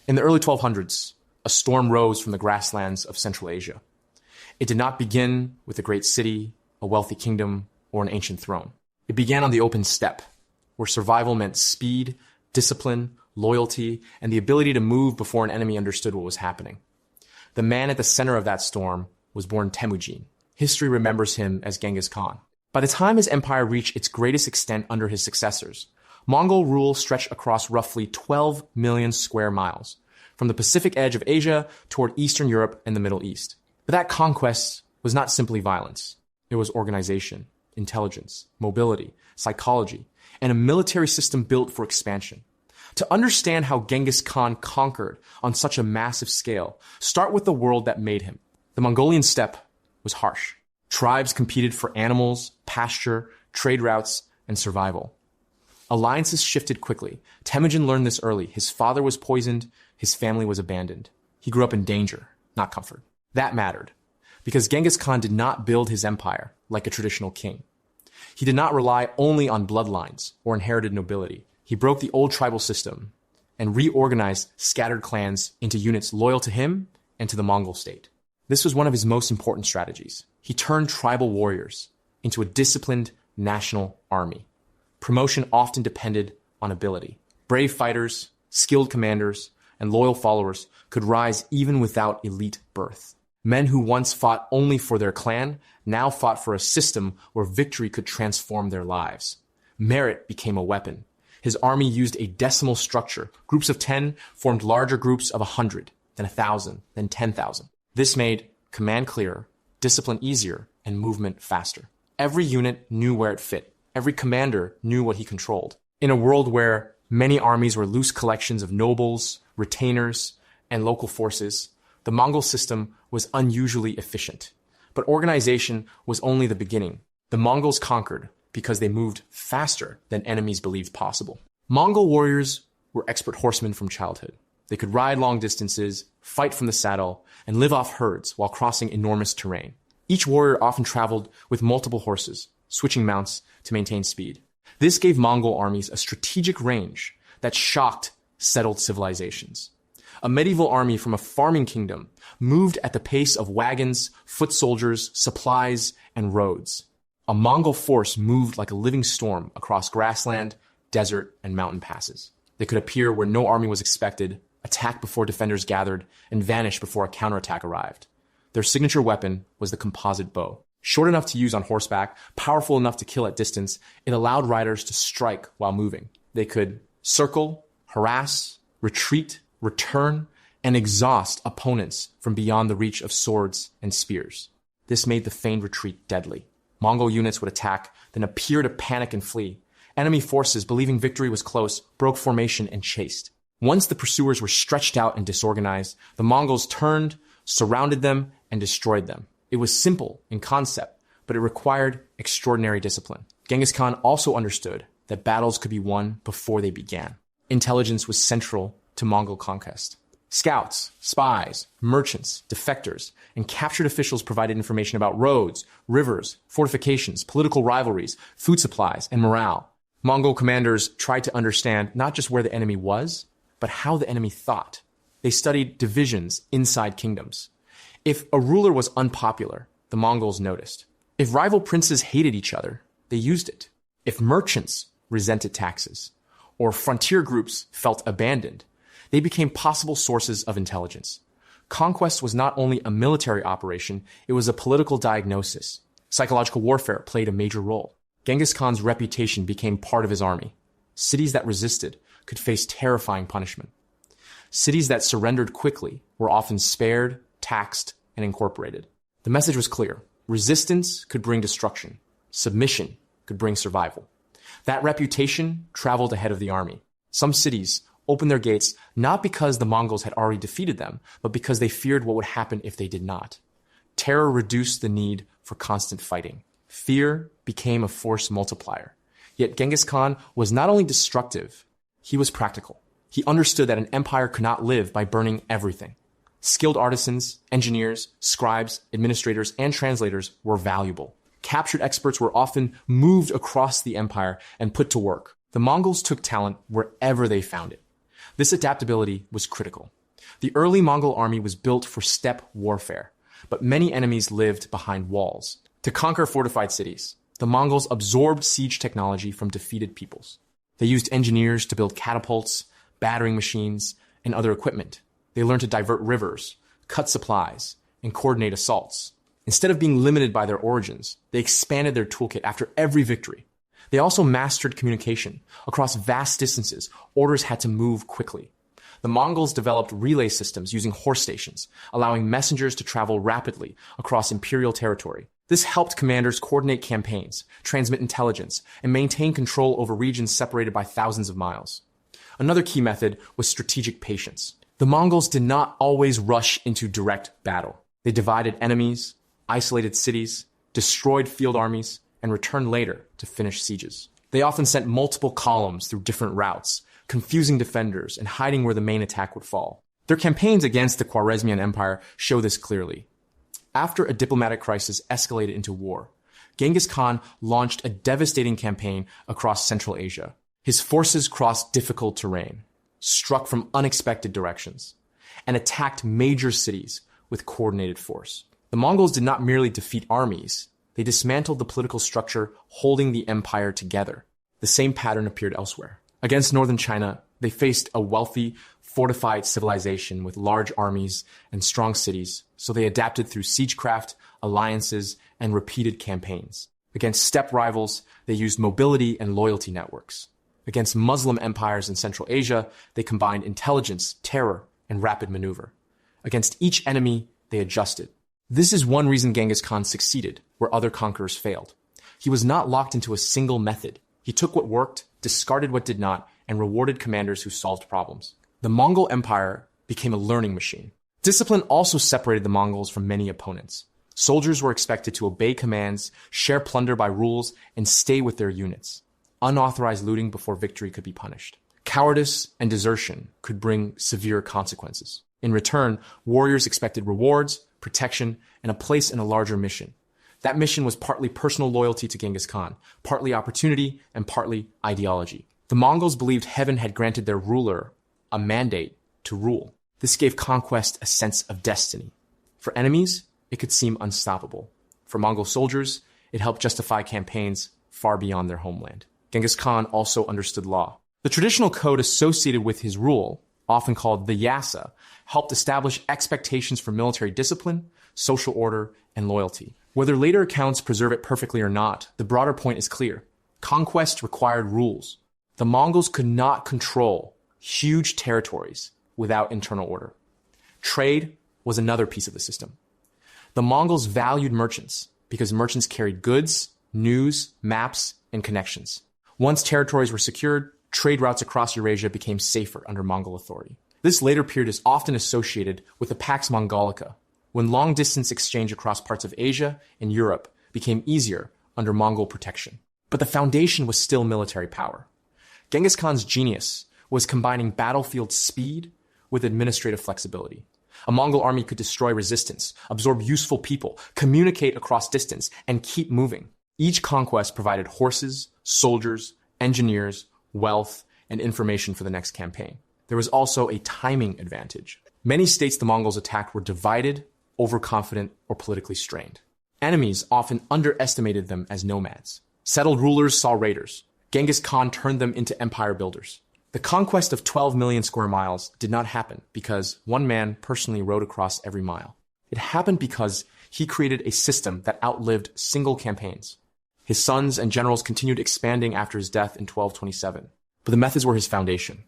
In the early 1200s, a storm rose from the grasslands of Central Asia. It did not begin with a great city, a wealthy kingdom, or an ancient throne. It began on the open steppe, where survival meant speed, discipline, loyalty, and the ability to move before an enemy understood what was happening. The man at the center of that storm was born Temujin. History remembers him as Genghis Khan. By the time his empire reached its greatest extent under his successors, Mongol rule stretched across roughly 12 million square miles, from the Pacific edge of Asia toward Eastern Europe and the Middle East. But that conquest was not simply violence. It was organization, intelligence, mobility, psychology, and a military system built for expansion. To understand how Genghis Khan conquered on such a massive scale, start with the world that made him. The Mongolian steppe was harsh. Tribes competed for animals, pasture, trade routes, and survival. Alliances shifted quickly. Temujin learned this early. His father was poisoned. His family was abandoned. He grew up in danger, not comfort. That mattered, because Genghis Khan did not build his empire like a traditional king. He did not rely only on bloodlines or inherited nobility. He broke the old tribal system and reorganized scattered clans into units loyal to him and to the Mongol state. This was one of his most important strategies. He turned tribal warriors into a disciplined national army. Promotion often depended on ability. Brave fighters, skilled commanders, and loyal followers could rise even without elite birth. Men who once fought only for their clan now fought for a system where victory could transform their lives. Merit became a weapon. His army used a decimal structure. Groups of 10 formed larger groups of 100, then 1,000, then 10,000. This made command clearer, discipline easier, and movement faster. Every unit knew where it fit. Every commander knew what he controlled. In a world where many armies were loose collections of nobles, retainers, and local forces, the Mongol system was unusually efficient. But organization was only the beginning. The Mongols conquered because they moved faster than enemies believed possible. Mongol warriors were expert horsemen from childhood. They could ride long distances, fight from the saddle, and live off herds while crossing enormous terrain. Each warrior often traveled with multiple horses, switching mounts to maintain speed. This gave Mongol armies a strategic range that shocked settled civilizations. A medieval army from a farming kingdom moved at the pace of wagons, foot soldiers, supplies, and roads. A Mongol force moved like a living storm across grassland, desert, and mountain passes. They could appear where no army was expected, attack before defenders gathered, and vanish before a counterattack arrived. Their signature weapon was the composite bow. Short enough to use on horseback, powerful enough to kill at distance, it allowed riders to strike while moving. They could circle, harass, retreat, return, and exhaust opponents from beyond the reach of swords and spears. This made the feigned retreat deadly. Mongol units would attack, then appear to panic and flee. Enemy forces, believing victory was close, broke formation and chased. Once the pursuers were stretched out and disorganized, the Mongols turned, surrounded them, and destroyed them. It was simple in concept, but it required extraordinary discipline. Genghis Khan also understood that battles could be won before they began. Intelligence was central to Mongol conquest. Scouts, spies, merchants, defectors, and captured officials provided information about roads, rivers, fortifications, political rivalries, food supplies, and morale. Mongol commanders tried to understand not just where the enemy was, but how the enemy thought. They studied divisions inside kingdoms. If a ruler was unpopular, the Mongols noticed. If rival princes hated each other, they used it. If merchants resented taxes, or frontier groups felt abandoned, they became possible sources of intelligence. Conquest was not only a military operation, it was a political diagnosis. Psychological warfare played a major role. Genghis Khan's reputation became part of his army. Cities that resisted could face terrifying punishment. Cities that surrendered quickly were often spared, taxed, and incorporated. The message was clear. Resistance could bring destruction. Submission could bring survival. That reputation traveled ahead of the army. Some cities opened their gates not because the Mongols had already defeated them, but because they feared what would happen if they did not. Terror reduced the need for constant fighting. Fear became a force multiplier. Yet Genghis Khan was not only destructive, he was practical. He understood that an empire could not live by burning everything. Skilled artisans, engineers, scribes, administrators, and translators were valuable. Captured experts were often moved across the empire and put to work. The Mongols took talent wherever they found it. This adaptability was critical. The early Mongol army was built for steppe warfare, but many enemies lived behind walls. To conquer fortified cities, the Mongols absorbed siege technology from defeated peoples. They used engineers to build catapults, battering machines, and other equipment. They learned to divert rivers, cut supplies, and coordinate assaults. Instead of being limited by their origins, they expanded their toolkit after every victory. They also mastered communication. Across vast distances, orders had to move quickly. The Mongols developed relay systems using horse stations, allowing messengers to travel rapidly across imperial territory. This helped commanders coordinate campaigns, transmit intelligence, and maintain control over regions separated by thousands of miles. Another key method was strategic patience. The Mongols did not always rush into direct battle. They divided enemies, isolated cities, destroyed field armies, and returned later to finish sieges. They often sent multiple columns through different routes, confusing defenders and hiding where the main attack would fall. Their campaigns against the Khwarezmian Empire show this clearly. After a diplomatic crisis escalated into war, Genghis Khan launched a devastating campaign across Central Asia. His forces crossed difficult terrain, struck from unexpected directions, and attacked major cities with coordinated force. The Mongols did not merely defeat armies, they dismantled the political structure holding the empire together. The same pattern appeared elsewhere. Against northern China, they faced a wealthy, fortified civilization with large armies and strong cities, so they adapted through siegecraft, alliances, and repeated campaigns. Against steppe rivals, they used mobility and loyalty networks. Against Muslim empires in Central Asia, they combined intelligence, terror, and rapid maneuver. Against each enemy, they adjusted. This is one reason Genghis Khan succeeded where other conquerors failed. He was not locked into a single method. He took what worked, discarded what did not, and rewarded commanders who solved problems. The Mongol Empire became a learning machine. Discipline also separated the Mongols from many opponents. Soldiers were expected to obey commands, share plunder by rules, and stay with their units. Unauthorized looting before victory could be punished. Cowardice and desertion could bring severe consequences. In return, warriors expected rewards, protection, and a place in a larger mission. That mission was partly personal loyalty to Genghis Khan, partly opportunity, and partly ideology. The Mongols believed heaven had granted their ruler a mandate to rule. This gave conquest a sense of destiny. For enemies, it could seem unstoppable. For Mongol soldiers, it helped justify campaigns far beyond their homeland. Genghis Khan also understood law. The traditional code associated with his rule, often called the Yasa, helped establish expectations for military discipline, social order, and loyalty. Whether later accounts preserve it perfectly or not, the broader point is clear. Conquest required rules. The Mongols could not control huge territories without internal order. Trade was another piece of the system. The Mongols valued merchants because merchants carried goods, news, maps, and connections. Once territories were secured, trade routes across Eurasia became safer under Mongol authority. This later period is often associated with the Pax Mongolica, when long-distance exchange across parts of Asia and Europe became easier under Mongol protection. But the foundation was still military power. Genghis Khan's genius was combining battlefield speed with administrative flexibility. A Mongol army could destroy resistance, absorb useful people, communicate across distance, and keep moving. Each conquest provided horses, soldiers, engineers, wealth, and information for the next campaign. There was also a timing advantage. Many states the Mongols attacked were divided, overconfident, or politically strained. Enemies often underestimated them as nomads. Settled rulers saw raiders. Genghis Khan turned them into empire builders. The conquest of 12 million square miles did not happen because one man personally rode across every mile. It happened because he created a system that outlived single campaigns. His sons and generals continued expanding after his death in 1227. But the methods were his foundation.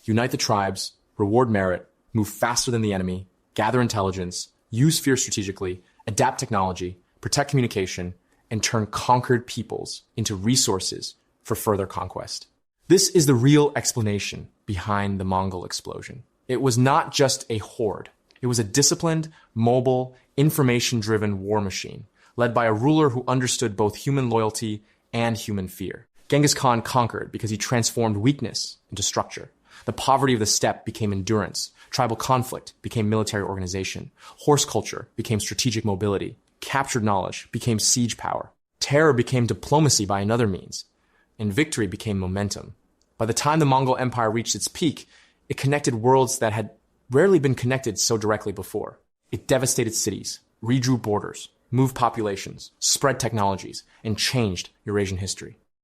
Unite the tribes, reward merit, move faster than the enemy, gather intelligence, use fear strategically, adapt technology, protect communication, and turn conquered peoples into resources for further conquest. This is the real explanation behind the Mongol explosion. It was not just a horde. It was a disciplined, mobile, information-driven war machine, led by a ruler who understood both human loyalty and human fear. Genghis Khan conquered because he transformed weakness into structure. The poverty of the steppe became endurance. Tribal conflict became military organization. Horse culture became strategic mobility. Captured knowledge became siege power. Terror became diplomacy by another means. And victory became momentum. By the time the Mongol Empire reached its peak, It connected worlds that had rarely been connected so directly before. It devastated cities, redrew borders, moved populations, spread technologies, and changed Eurasian history.